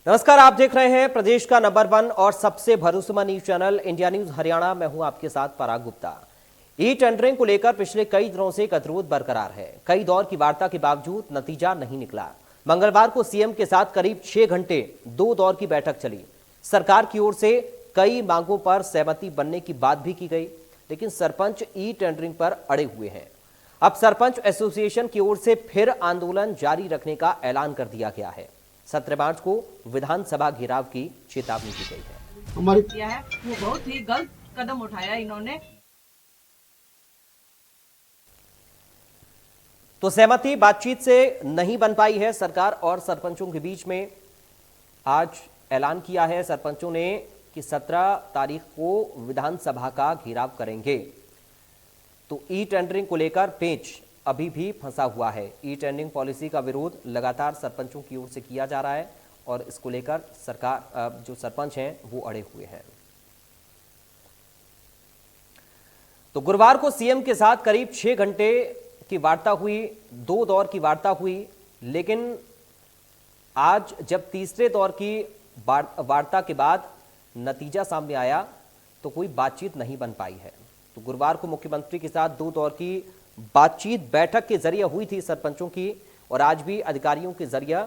नमस्कार, आप देख रहे हैं प्रदेश का नंबर 1 और सबसे भरोसेमंद news channel India news Haryana. मैं हूं आपके साथ पराग गुप्ता। ई टेंडरिंग को लेकर पिछले कई दिनों से गतिरोध बरकरार है। कई दौर की वार्ता के बावजूद नतीजा नहीं निकला। मंगलवार को सीएम के साथ करीब 6 घंटे 2 दौर की बैठक चली। सरकार की ओर से कई मांगों पर सहमति बनने की बात भी की गई, लेकिन सरपंच ई टेंडरिंग पर अड़े हुए हैं। अब सरपंच एसोसिएशन की ओर से फिर आंदोलन जारी रखने का ऐलान कर दिया गया है। 17 मार्च को विधानसभा घेराव की चेतावनी दी गई है। हमारी किया है वो बहुत ही गलत कदम उठाया इन्होंने। तो सहमति बातचीत से नहीं बन पाई है सरकार और सरपंचों के बीच में। आज ऐलान किया है सरपंचों ने कि 17 तारीख को विधानसभा का घेराव करेंगे। तो ई टेंडरिंग को लेकर पेच अभी भी फंसा हुआ है। ई टेंडरिंग पॉलिसी का विरोध लगातार सरपंचों की ओर से किया जा रहा है और इसको लेकर सरकार जो सरपंच हैं वो अड़े हुए हैं। तो गुरुवार को सीएम के साथ करीब 6 घंटे की वार्ता हुई, 2 दौर की वार्ता हुई, लेकिन आज जब तीसरे दौर की वार्ता के बाद नतीजा सामने आया तो कोई बातचीत नहीं बन पाई है। तो गुरुवार को मुख्यमंत्री के साथ 2 दौर की बातचीत बैठक के जरिए हुई थी सरपंचों की, और आज भी अधिकारियों के जरिए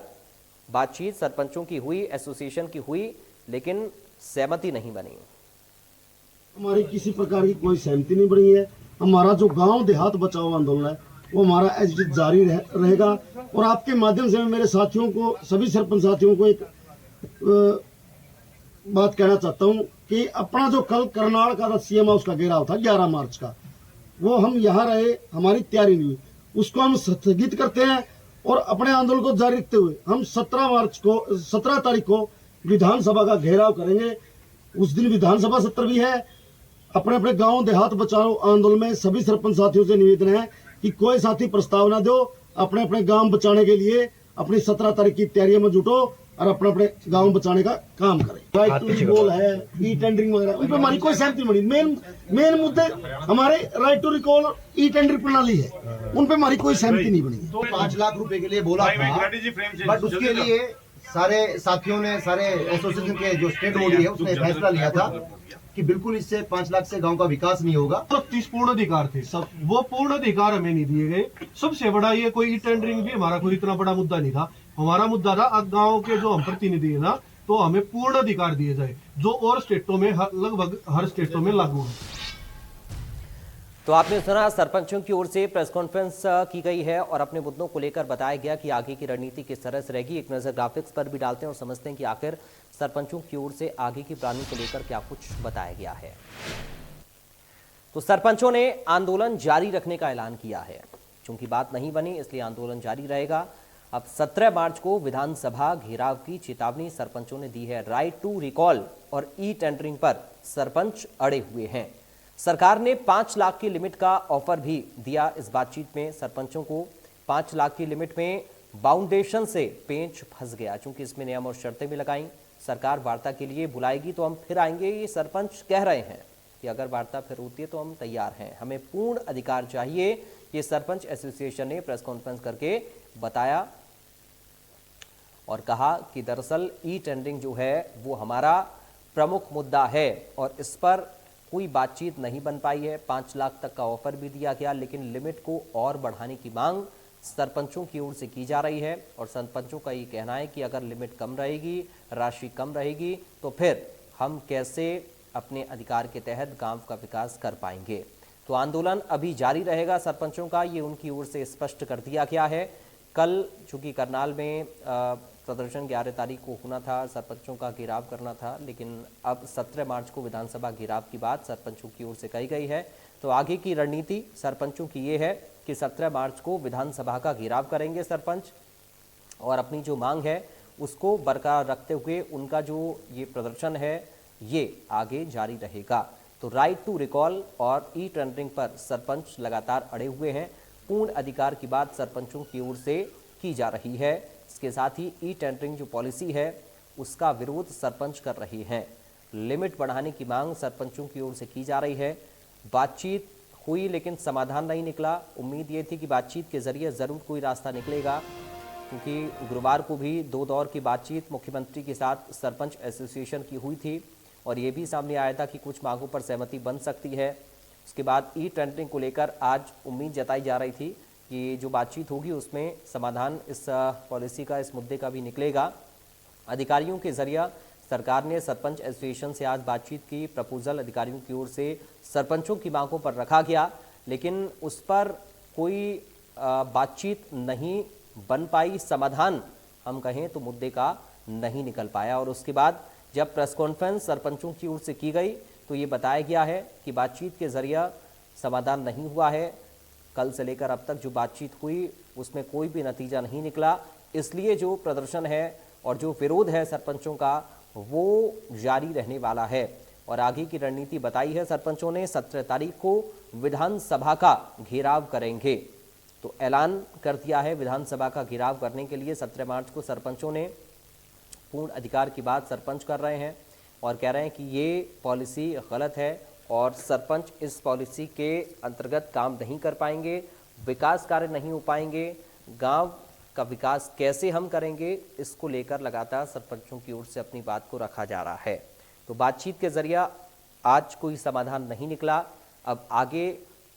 बातचीत सरपंचों की हुई, एसोसिएशन की हुई, लेकिन सहमति नहीं बनी। हमारी किसी प्रकार की कोई सहमति नहीं बनी है। हमारा जो गांव देहात बचाओ आंदोलन है वो हमारा एज जारी रहेगा। और आपके माध्यम से मैं मेरे साथियों को, सभी सरपंच साथियों को एक बात कहना चाहता हूं कि अपना जो कल करनाल का सीएम हाउस का घेराव था 11 मार्च का, वो हम यहाँ रहे, हमारी तैयारी नहीं हुई, उसको हम स्थगित करते हैं और अपने आंदोलन को जारी रखते हुए हम 17 तारीख को विधानसभा का घेराव करेंगे। उस दिन विधानसभा सत्र भी है। अपने अपने गांव देहात बचाओ आंदोलन में सभी सरपंच साथियों से निवेदन है कि कोई साथी प्रस्ताव ना दो, अपने अपने गांव बचाने के लिए अपनी 17 तारीख की तैयारियों में जुटो और अपने अपने गांव बचाने का काम करें। राइट टू रिकॉल है, ई टेंडरिंग वगैरह, उन पर हमारी कोई सहमति नहीं बनी। मेन मुद्दे हमारे right to recall, e tendering प्रणाली है, उन पर हमारी कोई सहमति नहीं बनी। तो 5 लाख रुपए के लिए बोला था, बट उसके लिए सारे साथियों ने, सारे एसोसिएशन के जो स्टेट बॉडी है उसने फैसला लिया था कि बिल्कुल इससे 5 लाख से गांव का विकास नहीं होगा। 30 पूर्ण अधिकार थे, सब वो पूर्ण अधिकार हमें नहीं दिए गए। सबसे बड़ा ये कोई ई टेंडरिंग भी हमारा कोई इतना बड़ा मुद्दा नहीं था। हमारा मुद्दा था गांव के जो हम प्रतिनिधि है ना, तो हमें पूर्ण अधिकार दिए जाए जो और स्टेटों में लगभग हर स्टेटों में लागू है। तो आपने सुना, सरपंचों की ओर से प्रेस कॉन्फ्रेंस की गई है और अपने मुद्दों को लेकर बताया गया कि आगे की रणनीति किस तरह से रहेगी। एक नजर ग्राफिक्स पर भी डालते हैं और समझते हैं कि आखिर सरपंचों की ओर से आगे की प्लानिंग को लेकर क्या कुछ बताया गया है। तो सरपंचों ने आंदोलन जारी रखने का ऐलान किया है। चूंकि बात नहीं बनी इसलिए आंदोलन जारी रहेगा। अब 17 मार्च को विधानसभा घेराव की चेतावनी सरपंचों ने दी है। राइट टू रिकॉल और ई टेंडरिंग पर सरपंच अड़े हुए हैं। सरकार ने 5 लाख की लिमिट का ऑफर भी दिया। इस बातचीत में सरपंचों को 5 लाख की लिमिट में बाउंडेशन से पेंच फंस गया, चूंकि इसमें नियम और शर्तें भी लगाई। सरकार वार्ता के लिए बुलाएगी तो हम फिर आएंगे, ये सरपंच कह रहे हैं कि अगर वार्ता फिर होती है तो हम तैयार हैं, हमें पूर्ण अधिकार चाहिए। ये सरपंच एसोसिएशन ने प्रेस कॉन्फ्रेंस करके बताया और कहा कि दरअसल ई टेंडरिंग जो है वो हमारा प्रमुख मुद्दा है और इस पर कोई बातचीत नहीं बन पाई है। 5 लाख तक का ऑफर भी दिया गया, लेकिन लिमिट को और बढ़ाने की मांग सरपंचों की ओर से की जा रही है और सरपंचों का ये कहना है कि अगर लिमिट कम रहेगी, राशि कम रहेगी, तो फिर हम कैसे अपने अधिकार के तहत गांव का विकास कर पाएंगे। तो आंदोलन अभी जारी रहेगा सरपंचों का, ये उनकी ओर से स्पष्ट कर दिया गया है। कल चूंकि करनाल में प्रदर्शन 11 तारीख को होना था, सरपंचों का घेराव करना था, लेकिन अब 17 मार्च को विधानसभा घेराव की बात सरपंचों की ओर से कही गई है। तो आगे की रणनीति सरपंचों की ये है कि 17 मार्च को विधानसभा का घेराव करेंगे सरपंच और अपनी जो मांग है उसको बरकरार रखते हुए उनका जो ये प्रदर्शन है ये आगे जारी रहेगा। तो राइट टू रिकॉल और ई टेंडरिंग पर सरपंच लगातार अड़े हुए हैं। पूर्ण अधिकार की बात सरपंचों की ओर से की जा रही है। इसके साथ ही ई टेंडरिंग जो पॉलिसी है उसका विरोध सरपंच कर रहे हैं। लिमिट बढ़ाने की मांग सरपंचों की ओर से की जा रही है। बातचीत हुई लेकिन समाधान नहीं निकला। उम्मीद ये थी कि बातचीत के जरिए जरूर कोई रास्ता निकलेगा, क्योंकि गुरुवार को भी 2 दौर की बातचीत मुख्यमंत्री के साथ सरपंच एसोसिएशन की हुई थी और ये भी सामने आया था कि कुछ मांगों पर सहमति बन सकती है। उसके बाद ई टेंडरिंग को लेकर आज उम्मीद जताई जा रही थी कि जो बातचीत होगी उसमें समाधान इस पॉलिसी का, इस मुद्दे का भी निकलेगा। अधिकारियों के जरिए सरकार ने सरपंच एसोसिएशन से आज बातचीत की। प्रपोजल अधिकारियों की ओर से सरपंचों की मांगों पर रखा गया, लेकिन उस पर कोई बातचीत नहीं बन पाई, समाधान हम कहें तो मुद्दे का नहीं निकल पाया। और उसके बाद जब प्रेस कॉन्फ्रेंस सरपंचों की ओर से की गई तो ये बताया गया है कि बातचीत के जरिए समाधान नहीं हुआ है। कल से लेकर अब तक जो बातचीत हुई उसमें कोई भी नतीजा नहीं निकला, इसलिए जो प्रदर्शन है और जो विरोध है सरपंचों का वो जारी रहने वाला है। और आगे की रणनीति बताई है सरपंचों ने, 17 तारीख को विधानसभा का घेराव करेंगे। तो ऐलान कर दिया है विधानसभा का घेराव करने के लिए 17 मार्च को सरपंचों ने पूर्ण अधिकार की बात सरपंच कर रहे हैं और कह रहे हैं कि ये पॉलिसी गलत है और सरपंच इस पॉलिसी के अंतर्गत काम नहीं कर पाएंगे, विकास कार्य नहीं हो पाएंगे, गांव का विकास कैसे हम करेंगे, इसको लेकर लगातार सरपंचों की ओर से अपनी बात को रखा जा रहा है। तो बातचीत के जरिए आज कोई समाधान नहीं निकला। अब आगे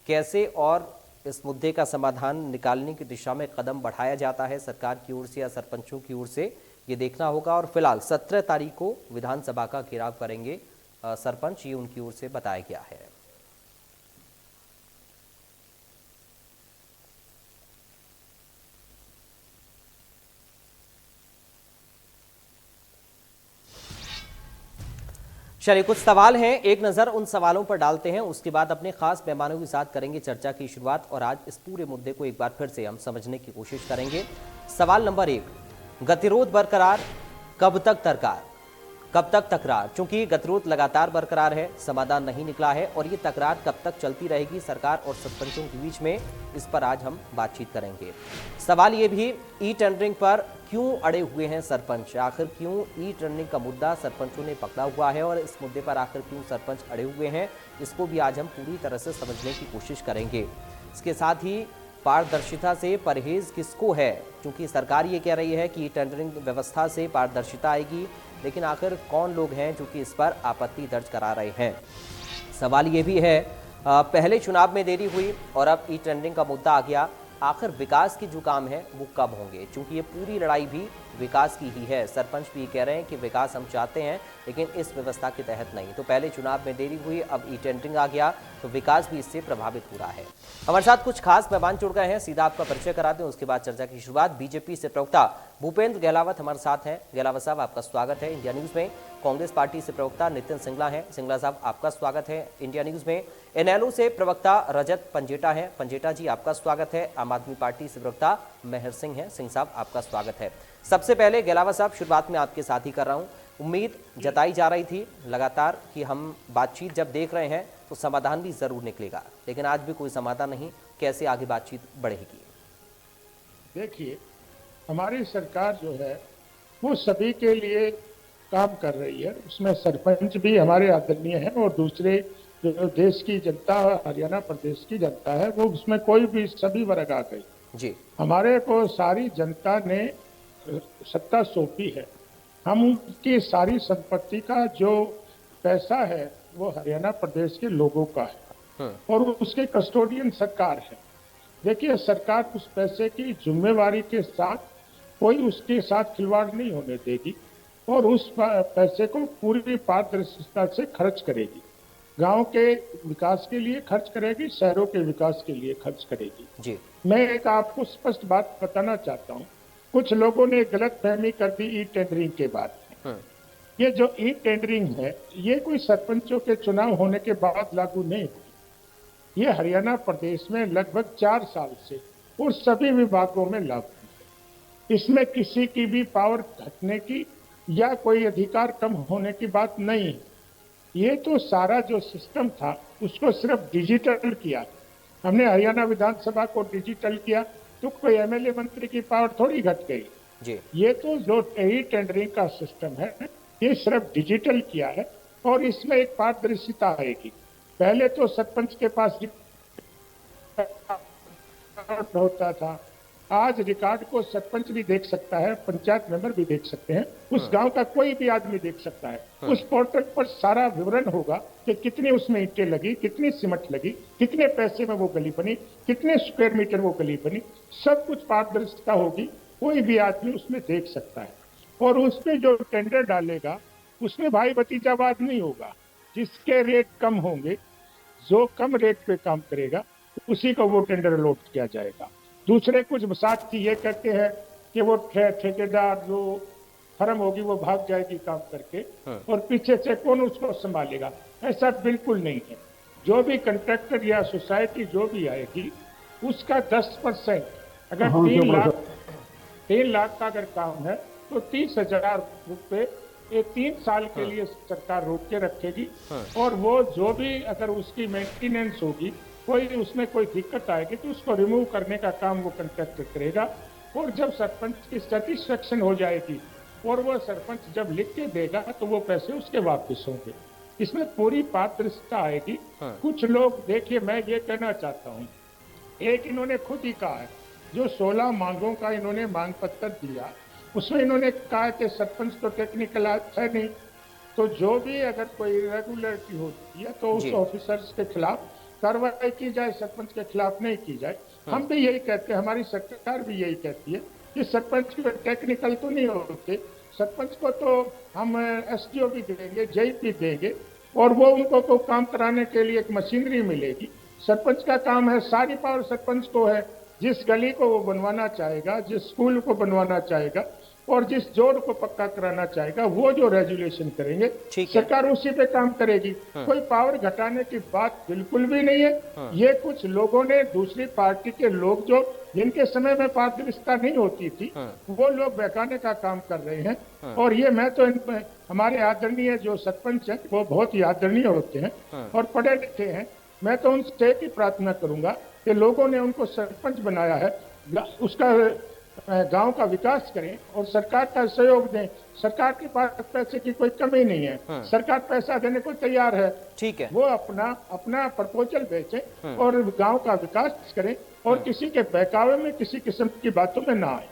कैसे और इस मुद्दे का समाधान निकालने की दिशा में कदम बढ़ाया जाता है सरकार की ओर से या सरपंचों की ओर से, ये देखना होगा। और फिलहाल 17 तारीख को विधानसभा का घेराव करेंगे सरपंच, ये उनकी ओर से बताया गया है। चलिए, कुछ सवाल हैं, एक नज़र उन सवालों पर डालते हैं, उसके बाद अपने खास मेहमानों के साथ करेंगे चर्चा की शुरुआत और आज इस पूरे मुद्दे को एक बार फिर से हम समझने की कोशिश करेंगे। सवाल नंबर 1, गतिरोध बरकरार, कब तक तकरार? चूंकि गतिरोध लगातार बरकरार है, समाधान नहीं निकला है और ये तकरार कब तक चलती रहेगी सरकार और सरपंचों के बीच में, इस पर आज हम बातचीत करेंगे। सवाल ये भी, ई टेंडरिंग पर क्यों अड़े हुए हैं सरपंच? आखिर क्यों ई टेंडरिंग का मुद्दा सरपंचों ने पकड़ा हुआ है और इस मुद्दे पर आखिर क्यों सरपंच अड़े हुए हैं, इसको भी आज हम पूरी तरह से समझने की कोशिश करेंगे। इसके साथ ही पारदर्शिता से परहेज किसको है, क्योंकि सरकार ये कह रही है कि टेंडरिंग व्यवस्था से पारदर्शिता आएगी, लेकिन आखिर कौन लोग हैं जो कि इस पर आपत्ति दर्ज करा रहे हैं? सवाल ये भी है, पहले चुनाव में देरी हुई और अब ई टेंडरिंग का मुद्दा आ गया, आखिर विकास के जो काम है वो कब होंगे? क्योंकि ये पूरी लड़ाई भी विकास की ही है। सरपंच भी कह रहे हैं कि विकास हम चाहते हैं लेकिन इस व्यवस्था के तहत नहीं। तो पहले चुनाव में देरी हुई, अब ई टेंडरिंग आ गया, तो विकास भी इससे प्रभावित हो रहा है। हमारे साथ कुछ खास मेहमान जुड़ गए हैं, सीधा आपका परिचय कराते हैं, उसके बाद चर्चा की शुरुआत। बीजेपी से प्रवक्ता भूपेंद्र गहलावत हमारे साथ हैं। गहलावत साहब, आपका स्वागत है इंडिया न्यूज में। कांग्रेस पार्टी से प्रवक्ता नितिन सिंगला हैं। सिंगला साहब, आपका स्वागत है इंडिया न्यूज में। इनेलो से प्रवक्ता रजत पंजेटा हैं। पंजेटा जी, आपका स्वागत है। आम आदमी पार्टी से प्रवक्ता मेहर सिंह हैं। सिंह साहब, आपका स्वागत है। सबसे पहले गहलावत साहब, शुरुआत में आपके साथ ही कर रहा हूं। उम्मीद जताई जा रही थी लगातार कि हम बातचीत जब देख रहे हैं तो समाधान भी जरूर निकलेगा, लेकिन आज भी कोई समाधान नहीं, कैसे आगे बातचीत बढ़ेगी? देखिए, हमारी सरकार जो है वो सभी के लिए काम कर रही है, उसमें सरपंच भी हमारे आदरणीय हैं और दूसरे जो देश की जनता, हरियाणा प्रदेश की जनता है, वो उसमें कोई भी सभी वर्ग आ गई जी। हमारे को सारी जनता ने सत्ता सौंपी है, हम उनकी सारी संपत्ति का जो पैसा है वो हरियाणा प्रदेश के लोगों का है और उसके कस्टोडियन सरकार है। देखिए, सरकार उस पैसे की जिम्मेवारी के साथ कोई उसके साथ खिलवाड़ नहीं होने देगी और उस पैसे को पूरी पारदर्शिता से खर्च करेगी। गांव के विकास के लिए खर्च करेगी, शहरों के विकास के लिए खर्च करेगी जी। मैं एक आपको स्पष्ट बात बताना चाहता हूं, कुछ लोगों ने गलत फहमी कर दी ई टेंडरिंग के बाद। ये जो ई टेंडरिंग है ये कोई सरपंचों के चुनाव होने के बाद लागू नहीं हुई, ये हरियाणा प्रदेश में लगभग 4 साल से और सभी विभागों में लागू है। इसमें किसी की भी पावर घटने की या कोई अधिकार कम होने की बात नहीं है। ये तो सारा जो सिस्टम था उसको सिर्फ डिजिटल किया। हमने हरियाणा विधानसभा को डिजिटल किया तो कोई एमएलए मंत्री की पावर थोड़ी घट गई जी। ये तो जो ई टेंडरिंग का सिस्टम है ये सिर्फ डिजिटल किया है और इसमें एक पारदर्शिता आएगी। पहले तो सरपंच के पास होता था, आज रिकॉर्ड को सरपंच भी देख सकता है, पंचायत मेंबर भी देख सकते हैं, उस गांव का कोई भी आदमी देख सकता है। उस पोर्टल पर सारा विवरण होगा कि कितनी उसमें ईंटें लगी, कितनी सीमेंट लगी, कितने पैसे में वो गली बनी, कितने स्क्वायर मीटर वो गली बनी, सब कुछ पारदर्शिता होगी, कोई भी आदमी उसमें देख सकता है। और उसमें जो टेंडर डालेगा उसमें भाई भतीजावाद नहीं होगा। जिसके रेट कम होंगे, जो कम रेट पे काम करेगा, उसी को वो टेंडर अलॉट किया जाएगा। दूसरे कुछ साथी ये कहते हैं कि वो ठेकेदार जो फर्म होगी वो भाग जाएगी काम करके और पीछे से कौन उसको संभालेगा। ऐसा बिल्कुल नहीं है। जो भी कंट्रैक्टर या सोसाइटी जो भी आएगी उसका 10% अगर 3 लाख का अगर काम है तो 30,000 रुपये ये 3 साल के लिए सरकार रोक के रखेगी। और वो जो भी अगर उसकी मेंटेनेंस होगी, कोई उसमें कोई दिक्कत आएगी तो उसको रिमूव करने का काम वो कंट्रैक्टर करेगा। और जब सरपंच की सेटिस्फेक्शन हो जाएगी और वो सरपंच जब लिख के देगा तो वो पैसे उसके वापस होंगे। इसमें पूरी पारदर्शिता आएगी। कुछ लोग, देखिए मैं ये कहना चाहता हूँ, एक इन्होंने खुद ही कहा है, जो 16 मांगों का इन्होंने मांग पत्र दिया उसमें इन्होंने कहा कि सरपंच तो टेक्निकल है नहीं, तो जो भी अगर कोई इरेगुलरिटी होती है तो उस ऑफिसर्स के खिलाफ कार्रवाई की जाए, सरपंच के खिलाफ नहीं की जाए। हम भी यही कहते हैं, हमारी सरकार भी यही कहती है कि सरपंच को टेक्निकल तो नहीं होते, सरपंच को तो हम एसडीओ भी देंगे, जेई भी देंगे और वो उनको को काम कराने के लिए एक मशीनरी मिलेगी। सरपंच का काम है, सारी पावर सरपंच को है। जिस गली को वो बनवाना चाहेगा, जिस स्कूल को बनवाना चाहेगा और जिस जोड़ को पक्का कराना चाहेगा, वो जो रेजुलेशन करेंगे सरकार उसी पे काम करेगी। कोई पावर घटाने की बात बिल्कुल भी नहीं है। ये कुछ लोगों ने, दूसरी पार्टी के लोग जो जिनके समय में पारदर्शिता नहीं होती थी, वो लोग बहकाने का काम कर रहे हैं। और ये मैं तो हमारे आदरणीय जो सरपंच है वो बहुत ही आदरणीय होते हैं और पढ़े लिखे हैं। मैं तो उनसे एक ही प्रार्थना करूंगा कि लोगों ने उनको सरपंच बनाया है, उसका गांव का विकास करें और सरकार का सहयोग दें। सरकार के पास पैसे की कोई कमी नहीं है, सरकार पैसा देने को तैयार है। ठीक है, वो अपना प्रपोजल बेचें और गांव का विकास करें और किसी के बहकावे में, किसी किस्म की बातों में ना आए।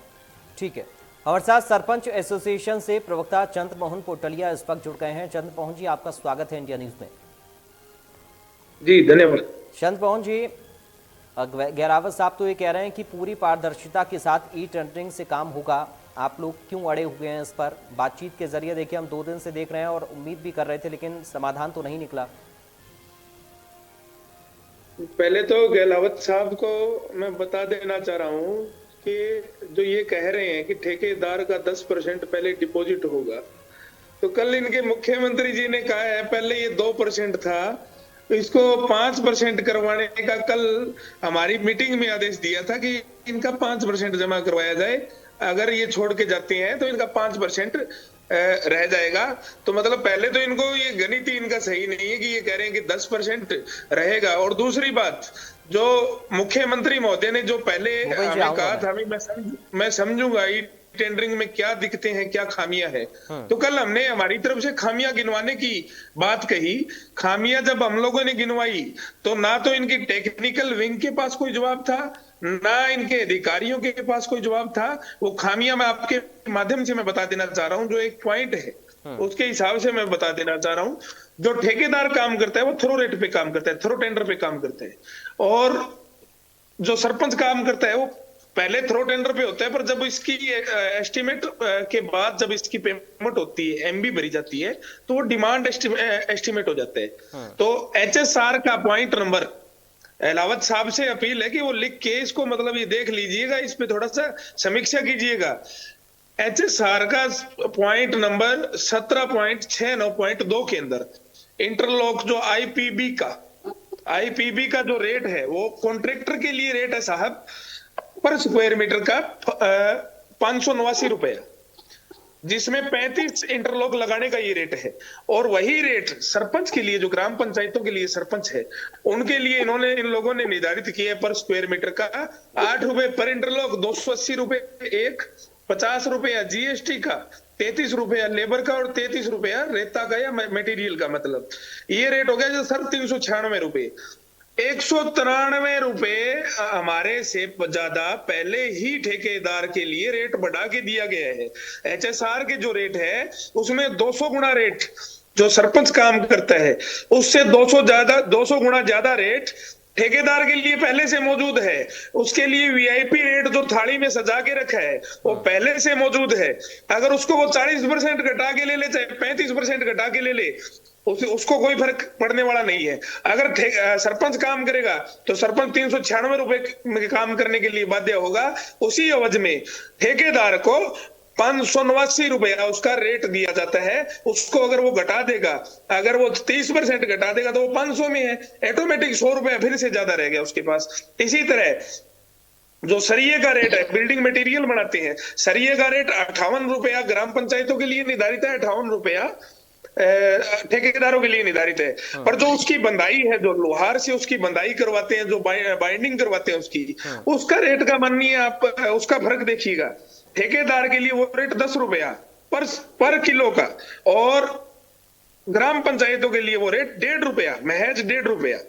ठीक है। हमारे साथ सरपंच एसोसिएशन से प्रवक्ता चंद्र मोहन पोटलिया इस वक्त जुड़ गए हैं। चंद्र मोहन जी, आपका स्वागत है इंडिया न्यूज में। जी धन्यवाद। चंद्र मोहन जी, गहरावत साहब तो ये कह रहे हैं कि पूरी पारदर्शिता के साथ ई टेंडरिंग से काम होगा। आप लोग क्यों अड़े हुए हैं इस पर? बातचीत के जरिए देखिए हम 2 दिन से देख रहे हैं और उम्मीद भी कर रहे थे, लेकिन समाधान तो नहीं निकला। पहले तो गहलावत साहब को मैं बता देना चाह रहा हूं कि जो ये कह रहे हैं कि ठेकेदार का 10% पहले डिपॉजिट होगा, तो कल इनके मुख्यमंत्री जी ने कहा है पहले ये 2% था, तो इसको 5% करवाने का कल हमारी मीटिंग में आदेश दिया था कि इनका 5% जमा करवाया जाए। अगर ये छोड़ के जाते हैं तो इनका 5% रह जाएगा। तो मतलब पहले तो इनको ये गणित ही इनका सही नहीं है कि ये कह रहे हैं कि 10% रहेगा। और दूसरी बात, जो मुख्यमंत्री महोदय ने जो पहले हमें कहा था, मैं समझूंगा टेंडरिंग में क्या दिक्कतें हैं, क्या खामियां हैं, तो कल हमने हमारी तरफ से खामियां गिनवाने की बात कही। खामियां जब हम लोगों ने गिनवाई तो ना तो इनकी टेक्निकल विंग के पास कोई जवाब था, ना इनके अधिकारियों के पास कोई जवाब था। वो खामियां मैं आपके माध्यम से मैं बता देना चाह रहा हूं, जो एक पॉइंट है उसके हिसाब से मैं बता देना चाह रहा हूं। जो ठेकेदार काम करता है वो थ्रो रेट पे काम करता है, थ्रो टेंडर पे काम करता है, और जो सरपंच काम करता है वो पहले थ्रो टेंडर पे होता है, पर जब इसकी एस्टिमेट के बाद जब इसकी पेमेंट होती है, एमबी भरी जाती है, तो वो डिमांड एस्टिमेट हो जाता है। तो एचएसआर का पॉइंट नंबर, अहलावत साहब से अपील है कि वो लिख के इसको मतलब ये देख लीजिएगा, इस पे थोड़ा सा समीक्षा कीजिएगा। एचएसआर का पॉइंट नंबर 17.69.2 के अंदर इंटरलॉक जो आईपीबी का जो रेट है वो कॉन्ट्रैक्टर के लिए रेट है साहब पर स्क्वायर मीटर का 589 रुपया, जिसमें 35 इंटरलॉक लगाने का ये रेट है। और वही रेट सरपंच के लिए, जो ग्राम पंचायतों के लिए सरपंच है, उनके लिए इन लोगों ने निर्धारित किया है पर स्क्वायर मीटर का 8 रुपए पर इंटरलॉक, 280 रुपए एक, 50 रुपया जीएसटी का, 33 रुपया लेबर का और 33 रुपया रेता का या मटेरियल का। मतलब ये रेट हो गया जो सर 396 रुपए। 193 रुपए हमारे से ज्यादा पहले ही ठेकेदार के लिए रेट बढ़ा के दिया गया है। एचएसआर के जो रेट है उसमें 200 गुना रेट जो सरपंच काम करता है उससे 200 गुना ज्यादा रेट ठेकेदार के लिए पहले से मौजूद है। उसके लिए वीआईपी रेट जो थाली में सजा के रखा है वो पहले से मौजूद है। अगर उसको वो 40% घटा के ले ले चाहे 35% घटा के ले ले उसको कोई फर्क पड़ने वाला नहीं है। अगर सरपंच काम करेगा तो सरपंच 396 रुपए में काम करने के लिए बाध्य होगा। उसी अवधि में ठेकेदार को 589 रुपया उसका रेट दिया जाता है। उसको अगर वो घटा देगा, अगर वो 30% घटा देगा तो वो 500 में है, ऑटोमेटिक 100 रुपया फिर से ज्यादा रह गया उसके पास। इसी तरह जो सरिये का रेट है, बिल्डिंग मटेरियल बनाते हैं, सरिये का रेट 58 रुपया ग्राम पंचायतों के लिए निर्धारित है, 58 रुपया ठेकेदारों के लिए निर्धारित है। पर जो उसकी बंदाई है, जो लोहार से उसकी बंदाई करवाते हैं, जो बाइंडिंग करवाते हैं उसका रेट का मानिए आप उसका फर्क देखिएगा। ठेकेदार के लिए वो रेट 10 रुपया पर किलो का, और ग्राम पंचायतों के लिए वो रेट 1.5 रुपया, महज 1.5 रुपया,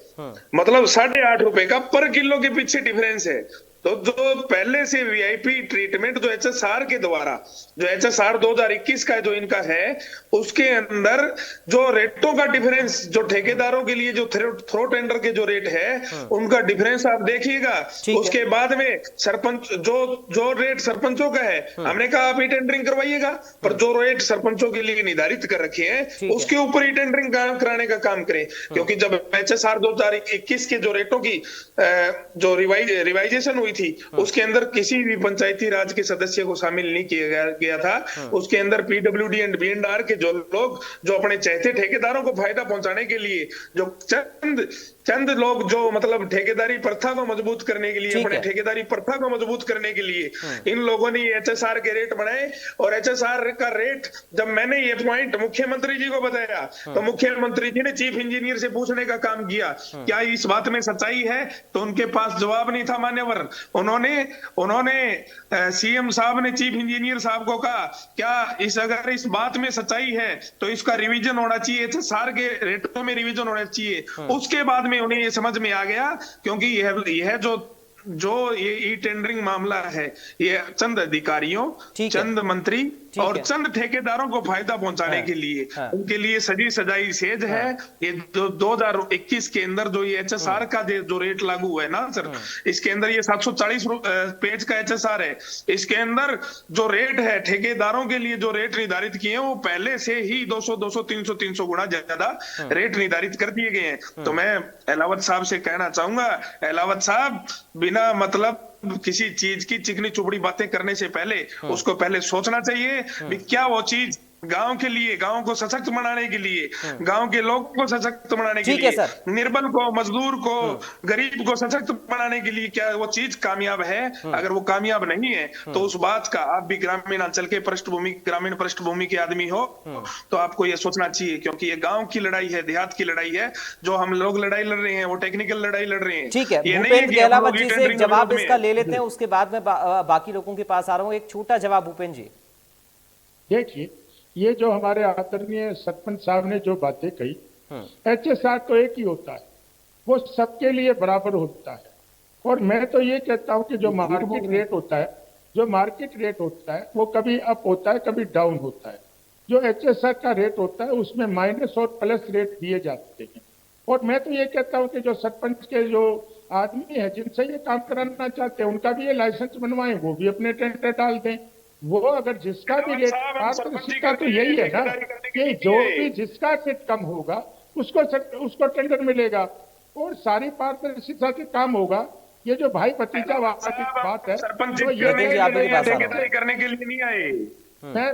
मतलब 8.5 रुपए का पर किलो के पीछे डिफरेंस है। तो जो पहले से वीआईपी ट्रीटमेंट जो एचएसआर के द्वारा, जो एचएसआर 2021 का जो इनका है, उसके अंदर जो रेटों का डिफरेंस, जो ठेकेदारों के लिए जो थ्रो टेंडर के जो रेट है उनका डिफरेंस आप देखिएगा। उसके बाद में सरपंच जो रेट सरपंचों का है, हमने कहा आप ई टेंडरिंग करवाइएगा, पर जो रेट सरपंचों के लिए निर्धारित कर रखे हैं उसके ऊपर ही टेंडरिंग कराने का काम करें। क्योंकि जब एचएसआर 2021 के जो रेटों की जो रिवाइजेशन हुई थी उसके अंदर किसी भी पंचायती राज के सदस्य को शामिल नहीं किया गया था। उसके अंदर पीडब्ल्यूडी एंड बीएनआर के जो लोग जो अपने चहेते ठेकेदारों को फायदा पहुंचाने के लिए जो चंद लोग जो मतलब ठेकेदारी प्रथा को मजबूत करने के लिए, अपने ठेकेदारी प्रथा को मजबूत करने के लिए इन लोगों ने एचएसआर के रेट बढ़ाए। और एचएसआर का रेट जब मैंने ये पॉइंट मुख्यमंत्री जी को बताया तो मुख्यमंत्री जी ने चीफ इंजीनियर से पूछने का काम किया, क्या इस बात में सच्चाई है? तो उनके पास जवाब नहीं था मान्यवर। उन्होंने सीएम साहब ने चीफ इंजीनियर साहब को कहा, क्या अगर इस बात में सच्चाई है तो इसका रिवीजन होना चाहिए, एचएसआर के रेटों में रिवीजन होना चाहिए। उसके बाद में उन्हें ये समझ में आ गया, क्योंकि यह जो ये ई टेंडरिंग मामला है, ये चंद अधिकारियों, चंद मंत्री और चंद ठेकेदारों को फायदा पहुंचाने के लिए, उनके लिए सजी सजाई सेज है। ये जो 2021 के अंदर जो ये एचएसआर का जो रेट लागू हुआ है ना सर, इसके अंदर ये 740 पेज का एचएसआर है। इसके अंदर जो रेट है ठेकेदारों के लिए, जो रेट निर्धारित किए हैं वो पहले से ही 200 गुना ज्यादा रेट निर्धारित कर दिए गए हैं। तो मैं एलावत साहब से कहना चाहूंगा, एलावत साहब बिना मतलब किसी चीज की चिकनी चुपड़ी बातें करने से पहले उसको पहले सोचना चाहिए कि क्या वो चीज गांव के लिए, गांव को सशक्त बनाने के लिए, गांव के लोगों को सशक्त बनाने के लिए, निर्बल को, मजदूर को, गरीब को सशक्त बनाने के लिए क्या वो चीज कामयाब है? अगर वो कामयाब नहीं है तो उस बात का, आप भी ग्रामीण अंचल के ग्रामीण पृष्ठभूमि के आदमी हो तो आपको ये सोचना चाहिए, क्योंकि ये गांव की लड़ाई है, देहात की लड़ाई है। जो हम लोग लड़ाई लड़ रहे हैं वो टेक्निकल लड़ाई लड़ रहे हैं। ठीक है, भूपेंद्र गहलावत जी से जवाब इसका ले लेते हैं, उसके बाद में बाकी लोगों के पास आ रहा हूँ। एक छोटा जवाब भूपेंद्र जी। देखिए, ये जो हमारे आदरणीय सरपंच साहब ने जो बातें कही, एचएसआर तो एक ही होता है, वो सबके लिए बराबर होता है। और मैं तो ये कहता हूं कि जो मार्केट रेट होता है वो कभी अप होता है, कभी डाउन होता है। जो एचएसआर का रेट होता है उसमें माइनस और प्लस रेट दिए जाते हैं। और मैं तो ये कहता हूं कि जो सरपंच के जो आदमी है जिनसे ये काम कराना चाहते हैं उनका भी ये लाइसेंस बनवाएं, वो भी अपने टेंडर डाल दें। वो अगर जिसका भी रेट, पारदर्शिता तो यही है ना कि जो भी जिसका रेट कम होगा उसको टेंडर मिलेगा और सारी पारदर्शिता से काम होगा। ये जो भाई भतीजा बात है, तो ये करने के लिए नहीं आए,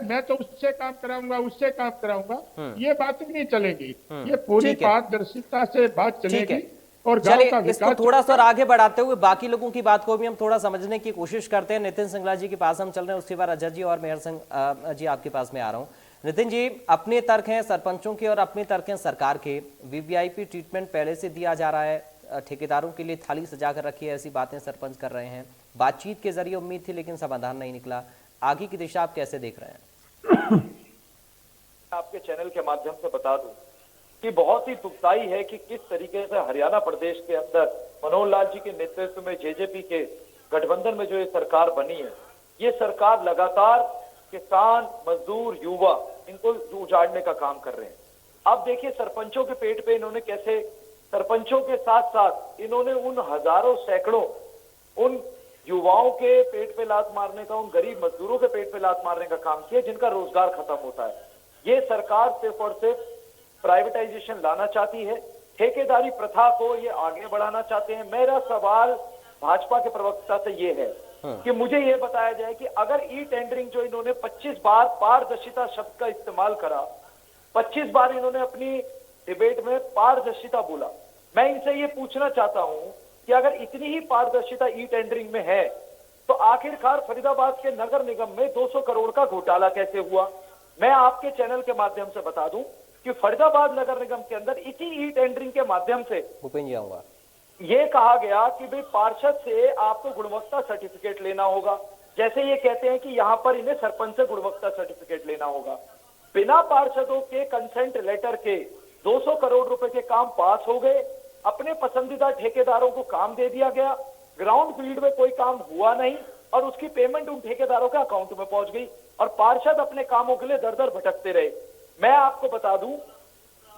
मैं तो उससे काम कराऊंगा, ये बात नहीं चलेगी। ये पूरी पारदर्शिता से बात चलेगी। और चलिए, इसको थोड़ा सा आगे बढ़ाते हुए बाकी लोगों की बात को भी हम थोड़ा समझने की कोशिश करते हैं। नितिन सिंगला जी के पास हम चल रहे हैं, उसके बाद अजय जी और मेहर सिंह जी आपके पास में आ रहा हूं। नितिन जी, अपने तर्क हैं सरपंचों के और अपने तर्क हैं सरकार के। वीवीआईपी ट्रीटमेंट पहले से दिया जा रहा है, ठेकेदारों के लिए थाली सजा कर रखी है, ऐसी बातें सरपंच कर रहे हैं। बातचीत के जरिए उम्मीद थी लेकिन समाधान नहीं निकला। आगे की दिशा आप कैसे देख रहे हैं? आपके चैनल के माध्यम से बता दूं कि बहुत ही दुखदाई है कि किस तरीके से हरियाणा प्रदेश के अंदर मनोहर लाल जी के नेतृत्व में जेजेपी के गठबंधन में जो ये सरकार बनी है, ये सरकार लगातार किसान, मजदूर, युवा इनको उजाड़ने का काम कर रहे हैं। अब देखिए सरपंचों के पेट पे इन्होंने कैसे, सरपंचों के साथ साथ इन्होंने उन हजारों सैकड़ों उन युवाओं के पेट पे लात मारने का, उन गरीब मजदूरों के पेट पे लात मारने का काम किया जिनका रोजगार खत्म होता है। ये सरकार सिर्फ और सिर्फ प्राइवेटाइजेशन लाना चाहती है, ठेकेदारी प्रथा को ये आगे बढ़ाना चाहते हैं। मेरा सवाल भाजपा के प्रवक्ता से ये है कि मुझे ये बताया जाए कि अगर ई टेंडरिंग जो इन्होंने 25 बार पारदर्शिता शब्द का इस्तेमाल करा, 25 बार इन्होंने अपनी डिबेट में पारदर्शिता बोला, मैं इनसे ये पूछना चाहता हूं कि अगर इतनी ही पारदर्शिता ई टेंडरिंग में है तो आखिरकार फरीदाबाद के नगर निगम में 200 करोड़ का घोटाला कैसे हुआ? मैं आपके चैनल के माध्यम से बता दूं कि फरीदाबाद नगर निगम के अंदर इसी ई टेंडरिंग के माध्यम से भूपेंद्र जी आऊंगा, ये कहा गया कि भाई पार्षद से आपको गुणवत्ता सर्टिफिकेट लेना होगा। जैसे ये कहते हैं कि यहाँ पर इन्हें सरपंच से गुणवत्ता सर्टिफिकेट लेना होगा। बिना पार्षदों के कंसेंट लेटर के 200 करोड़ रुपए के काम पास हो गए, अपने पसंदीदा ठेकेदारों को काम दे दिया गया, ग्राउंड फील्ड में कोई काम हुआ नहीं और उसकी पेमेंट उन ठेकेदारों के अकाउंट में पहुंच गई और पार्षद अपने कामों के लिए दर दर भटकते रहे। मैं आपको बता दूं,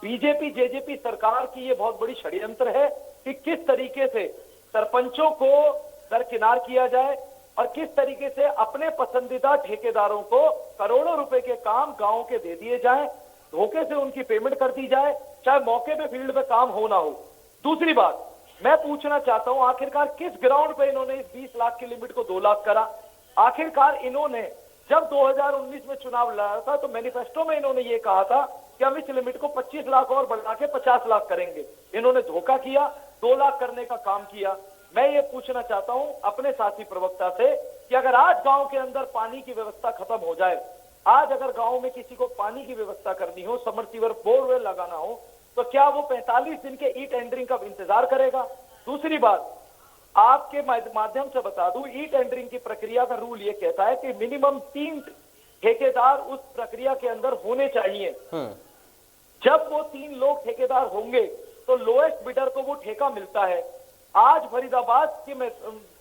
बीजेपी जेजेपी सरकार की ये बहुत बड़ी षड्यंत्र है कि किस तरीके से सरपंचों को दरकिनार किया जाए और किस तरीके से अपने पसंदीदा ठेकेदारों को करोड़ों रुपए के काम गांव के दे दिए जाएं, धोखे से उनकी पेमेंट कर दी जाए, चाहे मौके पे फील्ड पे काम हो ना हो। दूसरी बात मैं पूछना चाहता हूं, आखिरकार किस ग्राउंड पे इन्होंने इस 20 लाख की लिमिट को 2 लाख करा? आखिरकार इन्होंने जब 2019 में चुनाव लड़ा था तो मैनिफेस्टो में इन्होंने ये कहा था कि हम इस लिमिट को 25 लाख और बढ़ा के 50 लाख करेंगे। इन्होंने धोखा किया, 2 लाख करने का काम किया। मैं ये पूछना चाहता हूं अपने साथी प्रवक्ता से कि अगर आज गांव के अंदर पानी की व्यवस्था खत्म हो जाए, आज अगर गांव में किसी को पानी की व्यवस्था करनी हो, समरसीवर बोरवेल लगाना हो, तो क्या वो 45 दिन के ई टेंडरिंग का इंतजार करेगा? दूसरी बात, आपके माध्यम से बता दूं, ई टेंडरिंग की प्रक्रिया का रूल ये कहता है कि मिनिमम 3 ठेकेदार उस प्रक्रिया के अंदर होने चाहिए। जब वो 3 लोग ठेकेदार होंगे तो लोएस्ट बिडर को वो ठेका मिलता है। आज फरीदाबाद के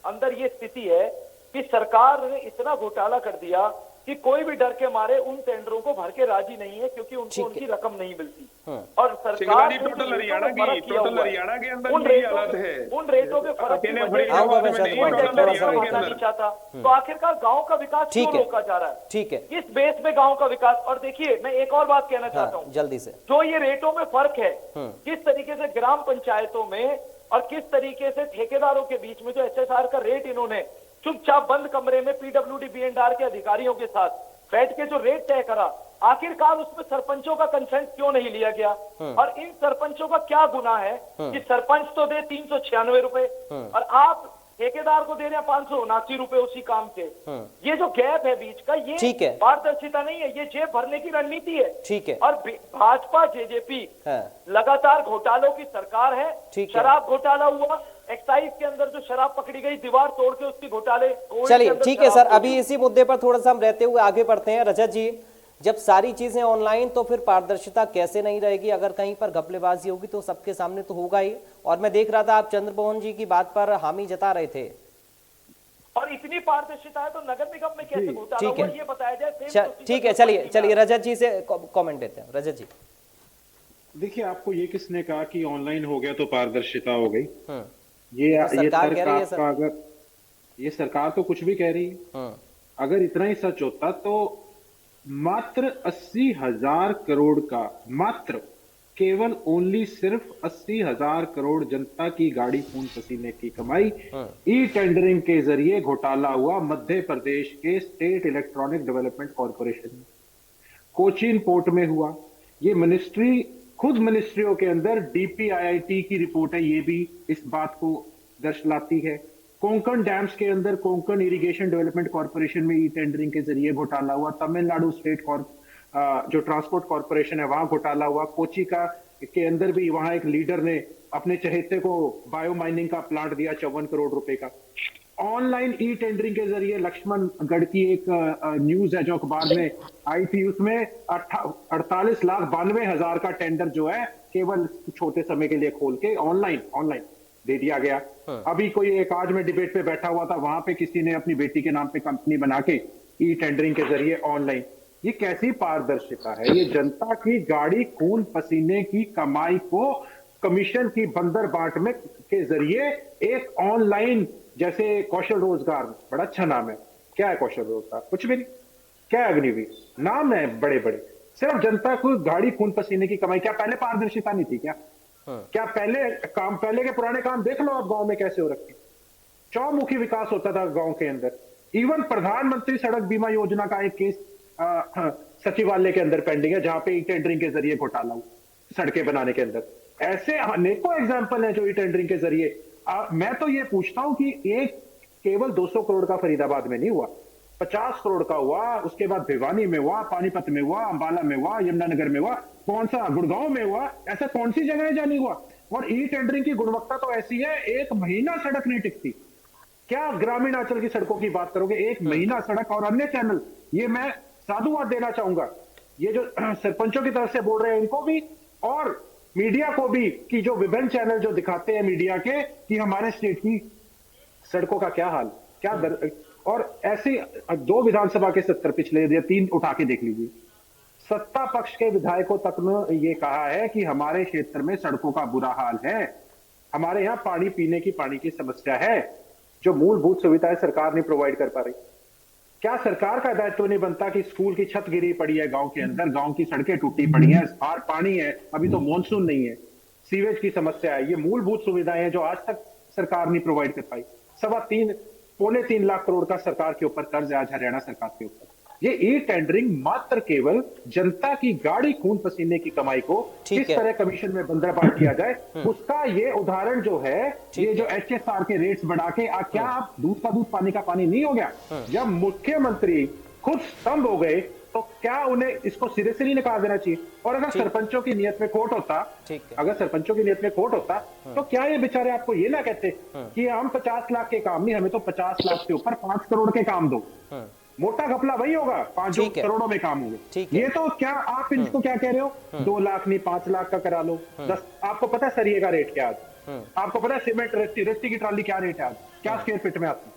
अंदर ये स्थिति है कि सरकार ने इतना घोटाला कर दिया कि कोई भी डर के मारे उन टेंडरों को भर के राजी नहीं है क्योंकि उनको उनकी रकम नहीं मिलती। और सरकार टोटल हरियाणा के अंदर उन रेटों के फर्क नहीं चाहता, तो आखिरकार गांव का विकास क्यों रोका जा रहा है? ठीक है, किस बेस में गांव का विकास? और देखिए मैं एक और बात कहना चाहता हूँ, जल्दी से, जो ये रेटों में फर्क है, किस तरीके से ग्राम पंचायतों में और किस तरीके से ठेकेदारों के बीच में जो एसएसआर का रेट इन्होंने चुपचाप बंद कमरे में पीडब्ल्यूडी बीएनडीआर के अधिकारियों के साथ बैठ के जो रेट तय करा, आखिरकार उसमें सरपंचों का कंसेंट क्यों नहीं लिया गया? और इन सरपंचों का क्या गुनाह है कि सरपंच तो दे 396 रुपए और आप ठेकेदार को दे रहे हैं 579 रुपए उसी काम के। ये जो गैप है बीच का, ये पारदर्शिता नहीं है, ये जेब भरने की रणनीति है। ठीक है, और भाजपा जेजेपी लगातार घोटालों की सरकार है। शराब घोटाला हुआ, एक्साइज के अंदर जो शराब पकड़ी गई, दीवार तोड़ के उसकी घोटाले। चलिए ठीक है सर, अभी इसी मुद्दे पर थोड़ा सा हम रहते हुए आगे बढ़ते हैं। रजत जी, जब सारी चीजें ऑनलाइन तो फिर पारदर्शिता कैसे नहीं रहेगी? अगर कहीं पर घपलेबाजी होगी तो सबके सामने तो होगा ही। और मैं देख रहा था आप चंद्रमोहन जी की बात पर हामी जता रहे थे। और इतनी पारदर्शिता है तो नगर निगम में कैसे घोटाला हुआ ये बताया जाए। ठीक है, चलिए रजत जी से कमेंट देते हैं। रजत जी, देखिए, आपको ये किसने कहा कि ऑनलाइन हो गया तो पारदर्शिता हो गई? ये सरकार कह रही है सर। अगर ये सरकार तो कुछ भी कह रही है, अगर इतना ही सच होता तो मात्र 80,000 करोड़ का, मात्र केवल ओनली सिर्फ 80,000 करोड़ जनता की गाड़ी खून पसीने की कमाई ई टेंडरिंग के जरिए घोटाला हुआ मध्य प्रदेश के स्टेट इलेक्ट्रॉनिक डेवलपमेंट कॉर्पोरेशन में, कोचीन पोर्ट में हुआ। ये मिनिस्ट्री, खुद मिनिस्ट्रियों के अंदर डीपीआईआईटी की रिपोर्ट है, ये भी इस बात को दर्शाती है। कोंकण डैम्स के अंदर कोंकण इरिगेशन डेवलपमेंट कॉर्पोरेशन में ई टेंडरिंग के जरिए घोटाला हुआ। तमिलनाडु स्टेट जो ट्रांसपोर्ट कॉर्पोरेशन है वहां घोटाला हुआ। कोची के अंदर भी वहां एक लीडर ने अपने चहेते को बायो माइनिंग का प्लांट दिया 54 करोड़ रुपए का। ऑनलाइन ई टेंडरिंग के जरिए लक्ष्मणगढ़ की एक न्यूज है जो अखबार में आई थी, उसमें 48,92,000 का टेंडर जो है केवल छोटे समय के लिए खोल के ऑनलाइन दे दिया गया। अभी कोई एक आज में डिबेट पे बैठा हुआ था, वहां पे किसी ने अपनी बेटी के नाम पे कंपनी बना के ई टेंडरिंग के जरिए ऑनलाइन, ये कैसी पारदर्शिता है? ये जनता की गाड़ी खून पसीने की कमाई को कमीशन की बंदर बांट में के जरिए एक ऑनलाइन, जैसे कौशल रोजगार, बड़ा अच्छा नाम है, क्या है कौशल रोजगार? कुछ भी नहीं। क्या है अग्निवीर? नाम है बड़े बड़े, सिर्फ जनता को गाड़ी खून पसीने की कमाई। क्या पहले पारदर्शिता नहीं थी क्या? क्या पहले के पुराने काम देख लो आप गांव में कैसे हो रखे, चौमुखी विकास होता था गांव के अंदर। इवन प्रधानमंत्री सड़क बीमा योजना का एक केस सचिवालय के अंदर पेंडिंग है, जहां पे ई टेंडरिंग के जरिए घोटाला हुआ सड़कें बनाने के अंदर। ऐसे अनेकों एग्जाम्पल हैं जो ई टेंडरिंग के जरिए। मैं तो ये पूछता हूं कि एक केवल 200 करोड़ का फरीदाबाद में नहीं हुआ, 50 करोड़ का हुआ, उसके बाद भिवानी में हुआ, पानीपत में हुआ, अंबाला में हुआ, यमुनानगर में हुआ, कौन सा गुड़गांव में हुआ, ऐसा कौन सी जगह है जहां नहीं हुआ? और ई टेंडरिंग की गुणवत्ता तो ऐसी है, एक महीना सड़क नहीं टिकती। क्या ग्रामीण अंचल की सड़कों की बात करोगे, एक महीना सड़क। और अन्य चैनल, ये मैं साधुवाद देना चाहूंगा ये जो सरपंचों की तरफ से बोल रहे हैं इनको भी, और मीडिया को भी, कि जो विभिन्न चैनल जो दिखाते हैं मीडिया के कि हमारे स्टेट की सड़कों का क्या हाल, क्या दर, और ऐसे 2 विधानसभा के 70 पिछले 3 उठा के देख लीजिए, सत्ता पक्ष के विधायकों तक ने ये कहा है कि हमारे क्षेत्र में सड़कों का बुरा हाल है, हमारे यहाँ पानी पीने की पानी की समस्या है, जो मूलभूत सुविधाएं सरकार नहीं प्रोवाइड कर पा रही। क्या सरकार का दायित्व नहीं बनता कि स्कूल की छत गिरी पड़ी है गांव के अंदर, गांव की सड़कें टूटी पड़ी हैं, बाहर पानी है, अभी तो मानसून नहीं है, सीवेज की समस्या है, ये मूलभूत सुविधाएं हैं जो आज तक सरकार नहीं प्रोवाइड कर पाई। 3.25 लाख करोड़ का सरकार के ऊपर कर्ज है आज हरियाणा सरकार के ऊपर। ये ई टेंडरिंग मात्र केवल जनता की गाड़ी खून पसीने की कमाई को किस तरह कमीशन में बंदरबांट किया जाए, उसका ये उदाहरण जो है, ये जो HSR के रेट्स बढ़ा के क्या आप दूध का दूध पानी का पानी नहीं हो गया? जब मुख्यमंत्री खुद स्तंभ हो गए तो क्या उन्हें इसको सिरे से नहीं निकाल देना चाहिए? और अगर सरपंचों की नियत में खोट होता, तो क्या ये बेचारे आपको ये ना कहते कि हम 50 लाख के काम नहीं, हमें तो 50 लाख के ऊपर 5 करोड़ के काम दो। मोटा घपला वही होगा, 5 करोड़ों में काम होगा। ये तो क्या आप इनको क्या कह रहे हो, 2 लाख नहीं 5 लाख का करा लो। 10 आपको पता है सरिये का रेट क्या आज? आपको पता है सीमेंट रेती की ट्राली क्या रेट है आज, क्या स्क्वायर फीट में आती?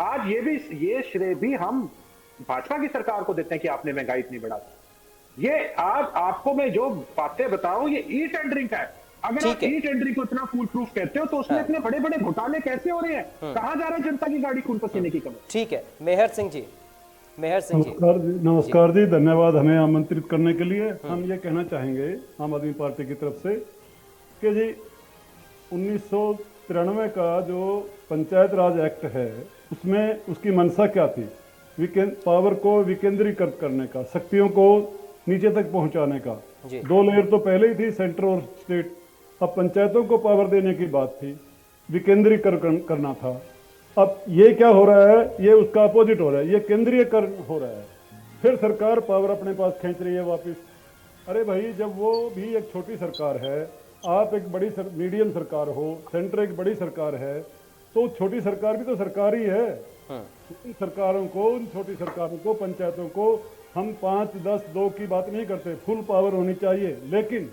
आज ये श्रेय भी हम भाजपा की सरकार को देते हैं कि आपने महंगाई इतनी बढ़ा दी। ये आज आपको मैं जो बातें बताऊं, ये ई टेंडरिंग का है। अगर आप ई टेंडरिंग को इतना फूल प्रूफ कहते हो तो उसमें इतने बड़े बड़े घोटाले कैसे हो रहे हैं? कहां जा रहे हैं जनता की गाड़ी खून पसीने की कमाई? ठीक है, मेहर सिंह जी। नमस्कार जी, धन्यवाद हमें आमंत्रित करने के लिए। हम ये कहना चाहेंगे आम आदमी पार्टी की तरफ से कि जी 1993 का जो पंचायत राज एक्ट है, उसमें उसकी मंशा क्या थी? पावर को विकेंद्रीकृत करने का, शक्तियों को नीचे तक पहुंचाने का। 2 लेयर तो पहले ही थी, सेंटर और स्टेट। अब पंचायतों को पावर देने की बात थी, विकेंद्रीकरण करना था। अब ये क्या हो रहा है, ये उसका अपोजिट हो रहा है, ये केंद्रीयकरण हो रहा है। फिर सरकार पावर अपने पास खींच रही है वापस। अरे भाई, जब वो भी एक छोटी सरकार है, आप एक बड़ी मीडियम सरकार हो, सेंटर एक बड़ी सरकार है, तो छोटी सरकार भी तो सरकार ही है। उन छोटी सरकारों को, पंचायतों को हम 5, 10, 2 की बात नहीं करते, फुल पावर होनी चाहिए। लेकिन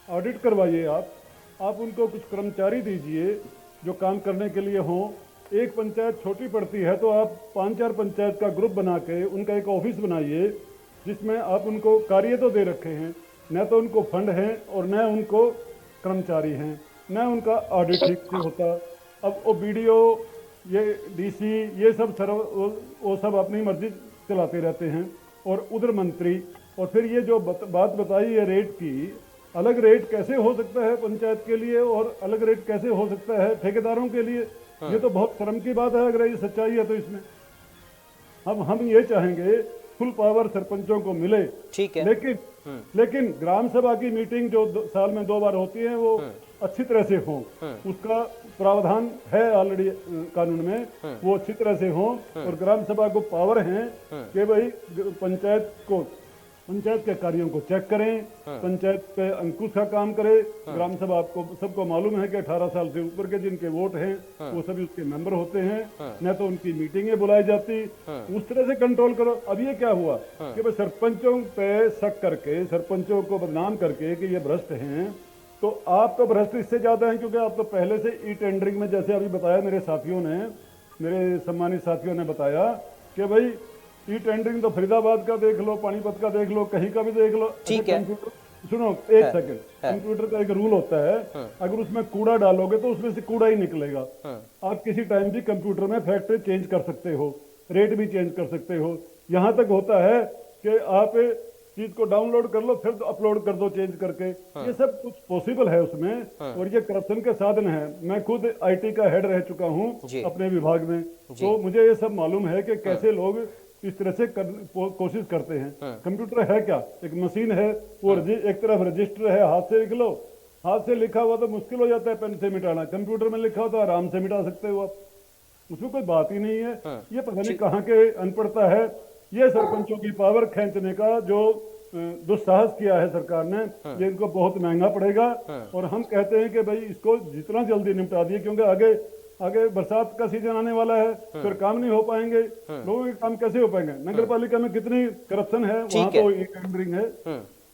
ऑडिट करवाइए आप उनको कुछ कर्मचारी दीजिए जो काम करने के लिए हों। एक पंचायत छोटी पड़ती है तो आप 5-4 पंचायत का ग्रुप बना के उनका एक ऑफिस बनाइए, जिसमें आप उनको कार्य तो दे रखे हैं, न तो उनको फंड है और न उनको कर्मचारी हैं, न उनका ऑडिट ठीक से होता। अब वो BDO, ये DC, ये सब वो सब अपनी मर्जी चलाते रहते हैं, और उधर मंत्री। और फिर ये जो बात बताई है रेट की, अलग रेट कैसे हो सकता है पंचायत के लिए और अलग रेट कैसे हो सकता है ठेकेदारों के लिए? ये तो बहुत शर्म की बात है अगर ये सच्चाई है तो। इसमें हम ये चाहेंगे फुल पावर सरपंचों को मिले, ठीक है, लेकिन ग्राम सभा की मीटिंग जो साल में 2 बार होती है वो अच्छी तरह से हो, उसका प्रावधान है ऑलरेडी कानून में, वो अच्छी तरह से हो। और ग्राम सभा को पावर है कि भाई पंचायत को पंचायत के कार्यों को चेक करें, पंचायत पे अंकुश का काम करें। ग्राम सभा आपको सबको मालूम है कि 18 साल से ऊपर के जिनके वोट हैं वो सभी उसके मेंबर होते हैं, न तो उनकी मीटिंगें बुलाई जाती, उस तरह से कंट्रोल करो। अब ये क्या हुआ कि भाई सरपंचों पे शक करके, सरपंचों को बदनाम करके कि ये भ्रष्ट हैं, तो आप तो भ्रष्ट इससे ज्यादा हैं क्योंकि आप तो पहले से ई टेंडरिंग में, जैसे अभी बताया मेरे साथियों ने, मेरे सम्मानित साथियों ने बताया कि भाई ई टेंडरिंग तो फरीदाबाद का देख लो, पानीपत का देख लो, कहीं का भी देख लो। ठीक है, सुनो एक सेकंड, कंप्यूटर का एक रूल होता है, अगर उसमें कूड़ा डालोगे तो उसमें से कूड़ा ही निकलेगा। आप किसी टाइम भी कंप्यूटर में फैक्ट चेंज कर सकते हो, रेट भी चेंज कर सकते हो। यहाँ तक होता है कि आप चीज को डाउनलोड कर लो फिर अपलोड कर दो चेंज करके, ये सब कुछ पॉसिबल है उसमें। और ये करप्शन के साधन है। मैं खुद IT का हेड रह चुका हूँ अपने विभाग में, तो मुझे ये सब मालूम है कि कैसे लोग इस तरह से कोशिश करते हैं। कंप्यूटर है क्या, एक मशीन है, वो एक तरफ रजिस्टर है, हाथ से लिख लो, हाथ से लिखा हुआ तो मुश्किल हो जाता है पेन से मिटाना, कंप्यूटर में लिखा हो तो आराम से मिटा सकते हो आप, उसमें कोई बात ही नहीं है। ये पता नहीं कहाँ के अनपढ़ता है। ये सरपंचों की पावर खींचने का जो दुस्साहस किया है सरकार ने, ये इनको बहुत महंगा पड़ेगा। और हम कहते हैं कि भाई इसको जितना जल्दी निपटा दिए, क्योंकि आगे बरसात का सीजन आने वाला है, फिर काम नहीं हो पाएंगे, लोगों के काम कैसे हो पाएंगे। नगर पालिका में कितनी करप्शन है, वहाँ तो ई टेंडरिंग है।